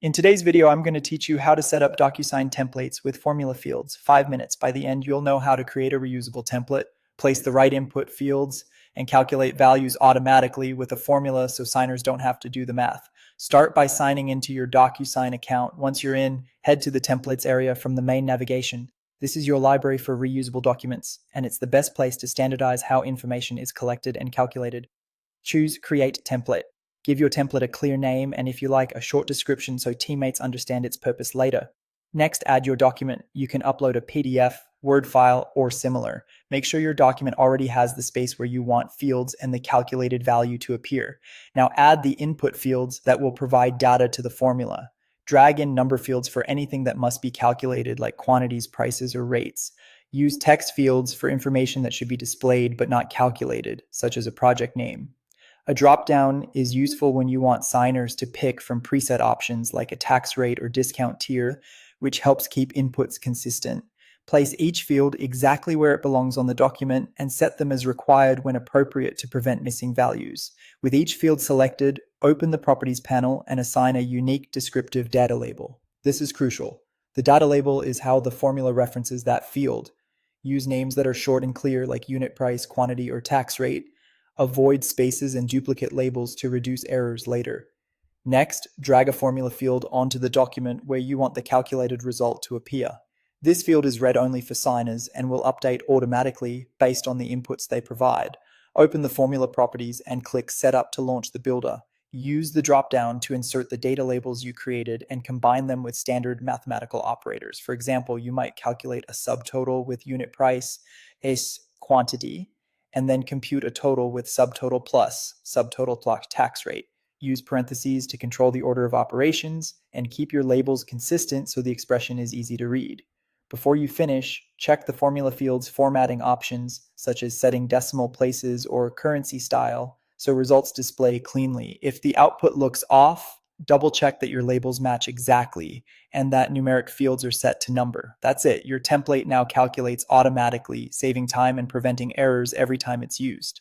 In today's video, I'm going to teach you how to set up Docusign templates with formula fields. 5 minutes. By the end, you'll know how to create a reusable template, place the right input fields, and calculate values automatically with a formula so signers don't have to do the math. Start by signing into your Docusign account. Once you're in, head to the templates area from the main navigation. This is your library for reusable documents, and it's the best place to standardize how information is collected and calculated. Choose Create Template. Give your template a clear name and, if you like, a short description so teammates understand its purpose later. Next, add your document. You can upload a PDF, Word file, or similar. Make sure your document already has the space where you want fields and the calculated value to appear. Now add the input fields that will provide data to the formula. Drag in number fields for anything that must be calculated, like quantities, prices, or rates. Use text fields for information that should be displayed but not calculated, such as a project name. A drop-down is useful when you want signers to pick from preset options like a tax rate or discount tier, which helps keep inputs consistent. Place each field exactly where it belongs on the document and set them as required when appropriate to prevent missing values. With each field selected, open the Properties panel and assign a unique descriptive data label. This is crucial. The data label is how the formula references that field. Use names that are short and clear, like unit price, quantity, or tax rate. Avoid spaces and duplicate labels to reduce errors later. Next, drag a formula field onto the document where you want the calculated result to appear. This field is read only for signers and will update automatically based on the inputs they provide. Open the formula properties and click Setup to launch the builder. Use the drop-down to insert the data labels you created and combine them with standard mathematical operators. For example, you might calculate a subtotal with unit price, as quantity, and then compute a total with subtotal plus tax rate. Use parentheses to control the order of operations, and keep your labels consistent so the expression is easy to read. Before you finish, check the formula field's formatting options, such as setting decimal places or currency style, so results display cleanly. If the output looks off, double check that your labels match exactly and that numeric fields are set to number. That's it. Your template now calculates automatically, saving time and preventing errors every time it's used.